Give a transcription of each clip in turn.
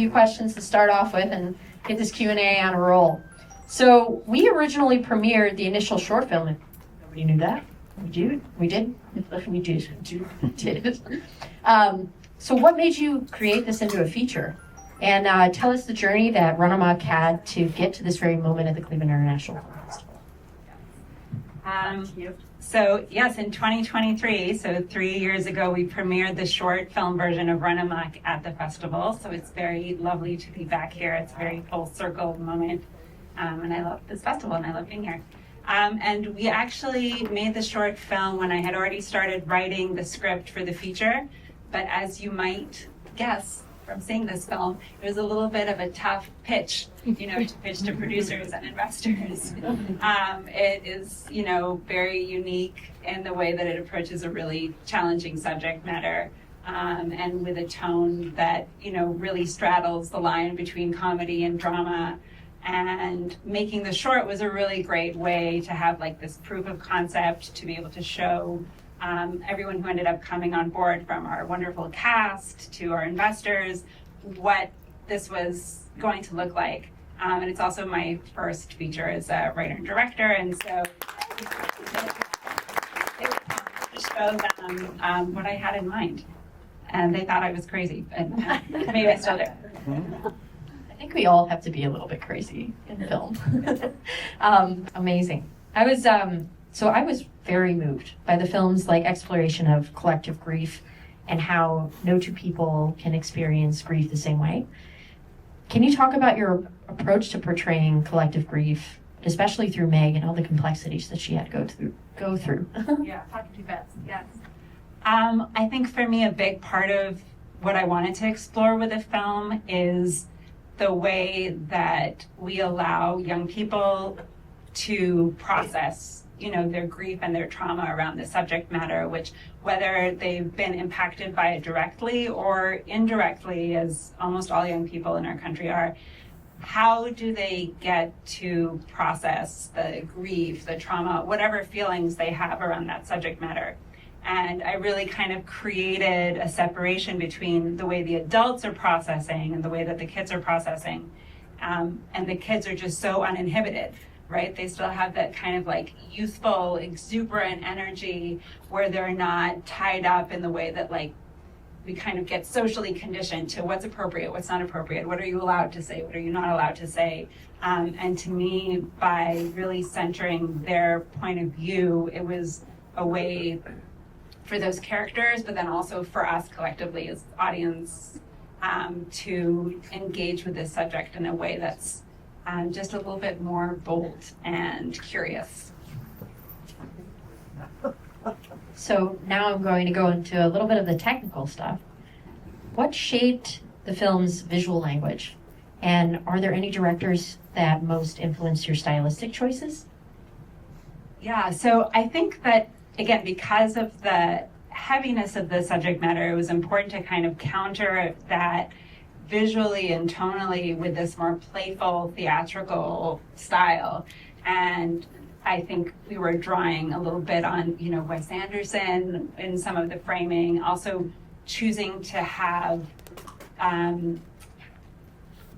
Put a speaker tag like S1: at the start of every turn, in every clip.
S1: few questions to start off with and get this Q&A on a roll. So we originally premiered the initial short film. Nobody knew that. We did. We did. So what made you create this into a feature? And tell us the journey that Run Amok had to get to this very moment at the Cleveland International Film Festival.
S2: So yes, in 2023, so 3 years ago, we premiered the short film version of Run Amok at the festival. So it's very lovely to be back here. It's a very full circle moment. And I love this festival and I love being here. And we actually made the short film when I had already started writing the script for the feature. But as you might guess from seeing this film, it was a little bit of a tough pitch, to pitch to producers and investors. It is, very unique in the way that it approaches a really challenging subject matter, and with a tone that, really straddles the line between comedy and drama. And making the short was a really great way to have like this proof of concept to be able to show everyone who ended up coming on board, from our wonderful cast to our investors, what this was going to look like. And it's also my first feature as a writer and director, and so it was to show them what I had in mind. And they thought I was crazy, and maybe I still do.
S1: I think we all have to be a little bit crazy in film. Amazing. I was very moved by the film's exploration of collective grief and how no two people can experience grief the same way. Can you talk about your approach to portraying collective grief, especially through Meg and all the complexities that she had to go through?
S3: Yeah, talking too fast. Yes.
S2: I think for me, a big part of what I wanted to explore with the film is the way that we allow young people to process their grief and their trauma around the subject matter, which, whether they've been impacted by it directly or indirectly, as almost all young people in our country are, how do they get to process the grief, the trauma, whatever feelings they have around that subject matter? And I really kind of created a separation between the way the adults are processing and the way that the kids are processing. And the kids are just so uninhibited, right? They still have that kind of youthful, exuberant energy where they're not tied up in the way that we kind of get socially conditioned to what's appropriate, what's not appropriate, what are you allowed to say, what are you not allowed to say. And to me, by really centering their point of view, it was a way for those characters, but then also for us collectively as audience, to engage with this subject in a way that's just a little bit more bold and curious.
S1: So now I'm going to go into a little bit of the technical stuff. What shaped the film's visual language? And are there any directors that most influenced your stylistic choices?
S2: Yeah, so I think that, again, because of the heaviness of the subject matter, it was important to kind of counter that visually and tonally with this more playful theatrical style. And I think we were drawing a little bit on, Wes Anderson in some of the framing, also choosing to have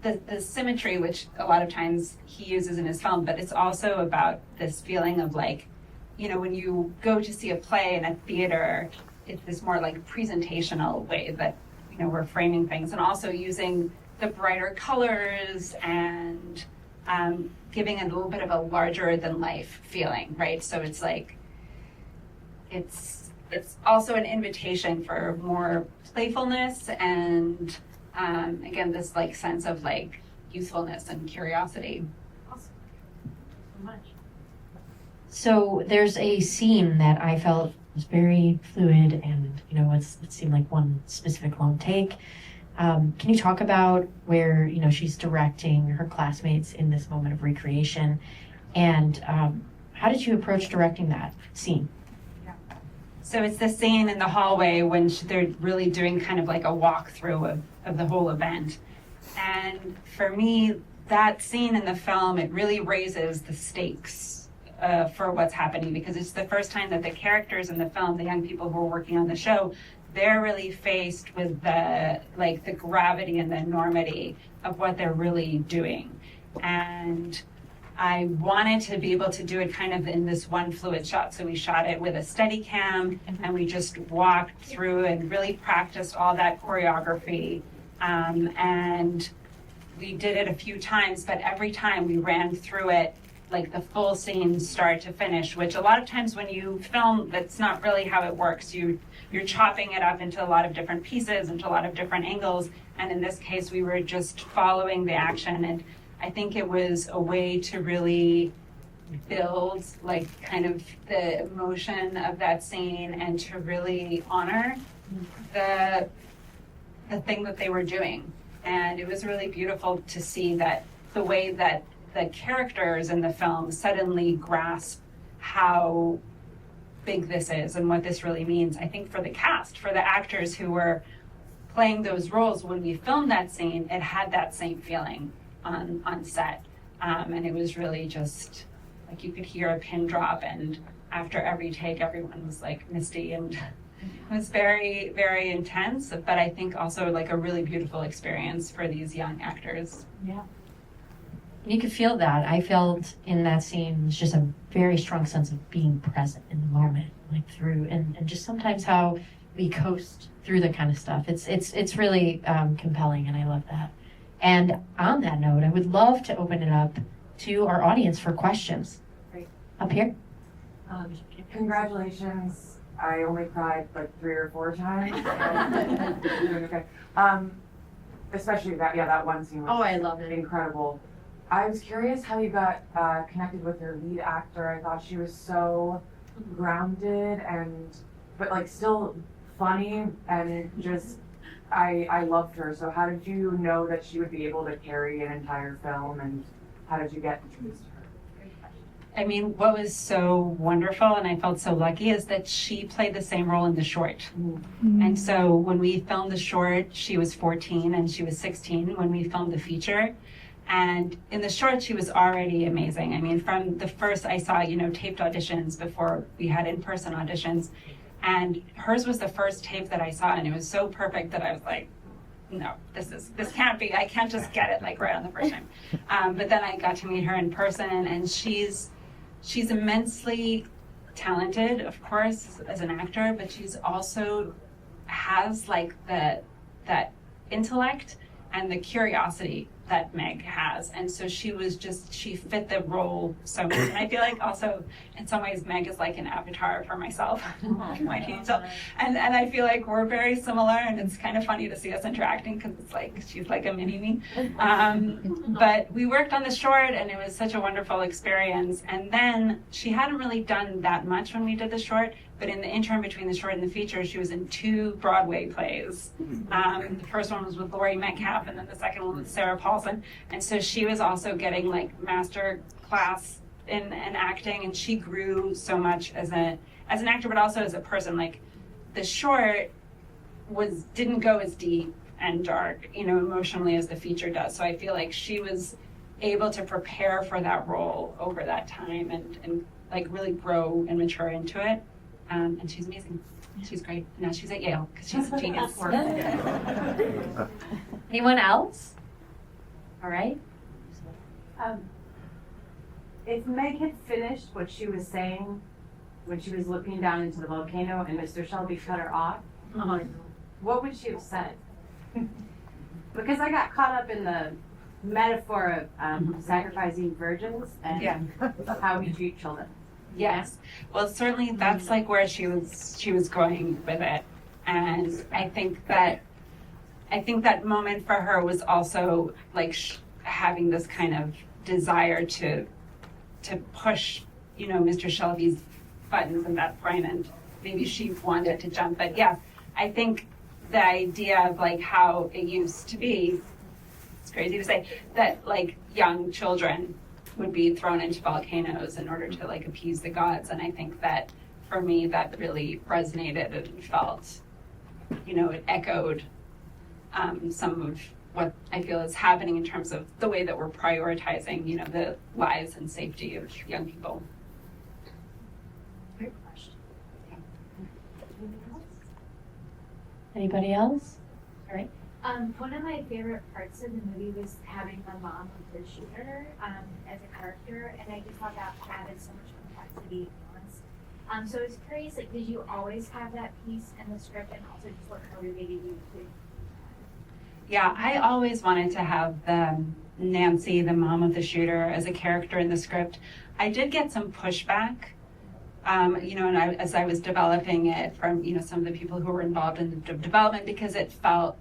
S2: the symmetry, which a lot of times he uses in his film, but it's also about this feeling of when you go to see a play in a theater, it's this more presentational way that we're framing things, and also using the brighter colors and giving it a little bit of a larger than life feeling, right? So it's it's also an invitation for more playfulness and again, this sense of youthfulness and curiosity.
S3: Awesome. So much.
S1: So there's a scene that I felt was very fluid and, it seemed like one specific long take. Can you talk about where, she's directing her classmates in this moment of recreation? And how did you approach directing that scene?
S2: Yeah. So it's the scene in the hallway when they're really doing kind of a walkthrough of the whole event. And for me, that scene in the film, it really raises the stakes for what's happening, because it's the first time that the characters in the film, the young people who are working on the show, they're really faced with the gravity and the enormity of what they're really doing. And I wanted to be able to do it kind of in this one fluid shot. So we shot it with a Steadicam, and we just walked through and really practiced all that choreography. And we did it a few times, but every time we ran through it, like the full scene start to finish, which a lot of times when you film, that's not really how it works. You're chopping it up into a lot of different pieces, into a lot of different angles. And in this case, we were just following the action. And I think it was a way to really build like kind of the emotion of that scene and to really honor the thing that they were doing. And it was really beautiful to see that the way that the characters in the film suddenly grasp how big this is and what this really means. I think for the cast, for the actors who were playing those roles, when we filmed that scene, it had that same feeling on set. And it was really just like you could hear a pin drop, and after every take, everyone was like misty, and it was very, very intense, but I think also like a really beautiful experience for these young actors.
S1: Yeah. You could feel that. I felt in that scene was just a very strong sense of being present in the moment, like through, and just sometimes how we coast through the kind of stuff. It's really compelling, and I love that. And on that note, I would love to open it up to our audience for questions.
S3: Great.
S1: Up here.
S4: Congratulations. I only cried like 3 or 4 times. Okay. Especially that one scene was
S3: I love it.
S4: incredible. I was curious how you got connected with your lead actor. I thought she was so grounded but like still funny, and just I loved her. So how did you know that she would be able to carry an entire film, and how did you get introduced to her?
S2: I mean, what was so wonderful, and I felt so lucky, is that she played the same role in the short.
S4: Mm-hmm.
S2: And so when we filmed the short, she was 14 and she was 16 when we filmed the feature. And in the short, she was already amazing. I mean, from the first, I saw, taped auditions before we had in-person auditions. And hers was the first tape that I saw, and it was so perfect that I was like, no, this can't be. I can't just get it like right on the first time. But then I got to meet her in person, and she's immensely talented, of course, as an actor, but she's also has like that intellect and the curiosity that Meg has. And so she fit the role so much. And I feel like also in some ways Meg is like an avatar for myself. My angel. And I feel like we're very similar, and it's kind of funny to see us interacting because it's like she's like a mini me. But we worked on the short, and it was such a wonderful experience. And then she hadn't really done that much when we did the short, but in the interim between the short and the feature, she was in 2 Broadway plays. The first one was with Laurie Metcalf, and then the second one with Sarah Paulson. And so she was also getting like master class in acting, and she grew so much as an actor, but also as a person. Like the short didn't go as deep and dark, emotionally as the feature does. So I feel like she was able to prepare for that role over that time and like really grow and mature into it. And she's amazing. She's great. Now she's at Yale because she's a genius.
S1: Anyone else? All right.
S5: If Meg had finished what she was saying when she was looking down into the volcano and Mr. Shelby cut her off, what would she have said? Because I got caught up in the metaphor of sacrificing virgins and how we treat children.
S2: Yes. Well, certainly that's like where she was going with it. And I think that moment for her was also like having this kind of desire to push, Mr. Shelby's buttons at that point, and maybe she wanted to jump. But yeah, I think the idea of like how it used to be, it's crazy to say, that like young children would be thrown into volcanoes in order to like appease the gods. And I think that for me, that really resonated and felt, it echoed some of what I feel is happening in terms of the way that we're prioritizing, the lives and safety of young people.
S1: Great question. Anybody else? All right.
S3: One of my favorite parts of the movie was having the mom of the shooter as a character, and I just thought that added so much complexity and nuance. So I was curious, like, did you always have that piece in the script, and also just what motivated you to?
S2: Yeah, I always wanted to have the Nancy, the mom of the shooter, as a character in the script. I did get some pushback, as I was developing it from, some of the people who were involved in the development, because it felt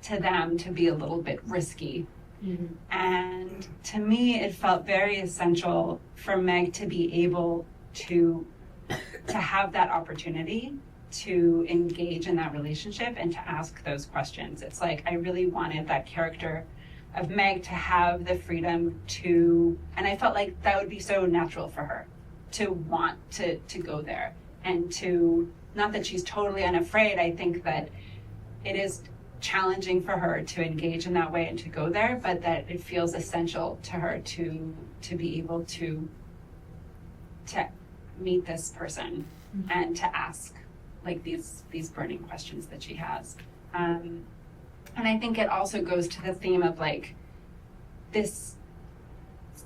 S2: to them to be a little bit risky.
S1: Mm-hmm.
S2: And to me, it felt very essential for Meg to be able to have that opportunity to engage in that relationship and to ask those questions. It's like I really wanted that character of Meg to have the freedom to, and I felt like that would be so natural for her to want to go there, and to, not that she's totally unafraid, I think that it is challenging for her to engage in that way and to go there, but that it feels essential to her to be able to meet this person and to ask like these burning questions that she has. And I think it also goes to the theme of like this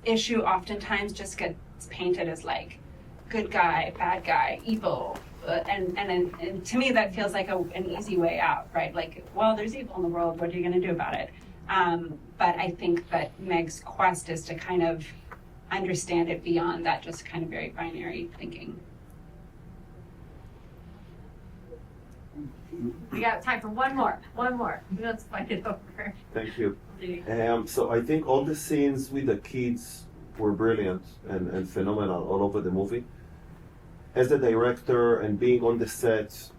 S2: issue oftentimes just gets painted as like good guy, bad guy, evil. And to me that feels like an easy way out, right? Like, well, there's evil in the world, what are you going to do about it? But I think that Meg's quest is to kind of understand it beyond that just kind of very binary thinking.
S3: We got time for one more. Let's fight it over.
S6: Thank you. So I think all the scenes with the kids were brilliant and phenomenal all over the movie. As a director and being on the set,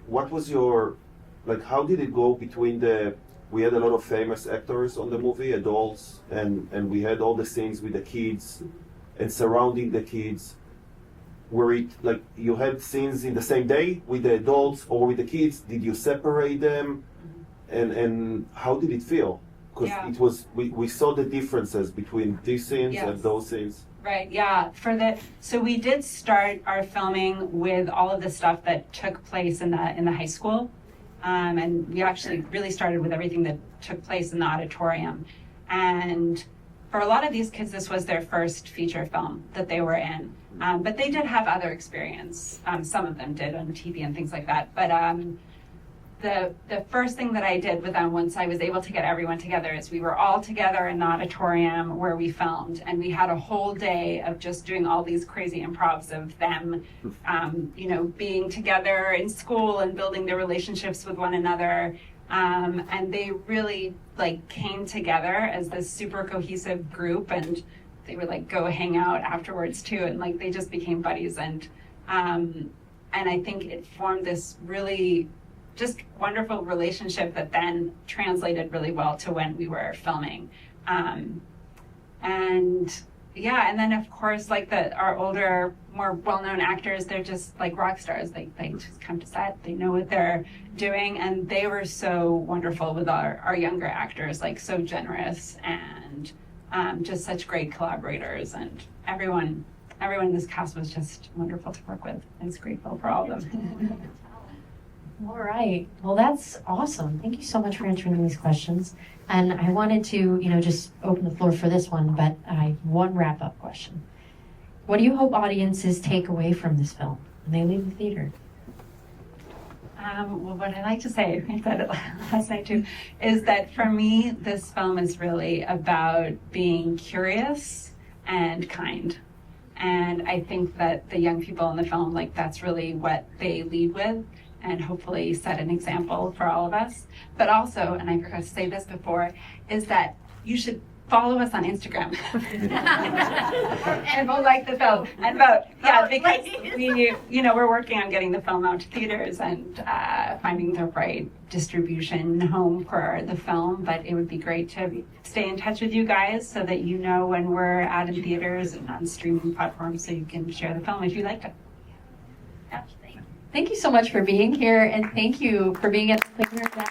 S6: what was your, like, how did it go between we had a lot of famous actors on the movie, adults, and we had all the scenes with the kids and surrounding the kids. Were it like you had scenes in the same day with the adults or with the kids? Did you separate them? And how did it feel? Because it was, we saw the differences between these scenes and those scenes.
S2: Right, yeah. So we did start our filming with all of the stuff that took place in the high school. And we actually really started with everything that took place in the auditorium. And for a lot of these kids, this was their first feature film that they were in. But they did have other experience. Some of them did on TV and things like that. But the first thing that I did with them once I was able to get everyone together is we were all together in the auditorium where we filmed, and we had a whole day of just doing all these crazy improvs of them, being together in school and building their relationships with one another. And they really like came together as this super cohesive group, and they would like go hang out afterwards too, and like they just became buddies. And I think it formed this really just wonderful relationship that then translated really well to when we were filming. And then of course, like our older, more well-known actors, they're just like rock stars. They just come to set, they know what they're doing, and they were so wonderful with our younger actors, like so generous and just such great collaborators, and everyone in this cast was just wonderful to work with. I was grateful for all of them.
S1: All right. Well, that's awesome. Thank you so much for answering these questions. And I wanted to, just open the floor for this one, but I have one wrap-up question. What do you hope audiences take away from this film when they leave the theater?
S2: Well, what I like to say, I said it last night too, is that for me, this film is really about being curious and kind. And I think that the young people in the film, like, that's really what they lead with, and hopefully set an example for all of us. But also, and I forgot to say this before, is that you should follow us on Instagram and like the film and vote. Yeah, because we're working on getting the film out to theaters and finding the right distribution home for the film. But it would be great to stay in touch with you guys so that you know when we're out in theaters and on streaming platforms, so you can share the film if you liked it.
S1: Thank you so much for being here, and thank you for being at the Playground.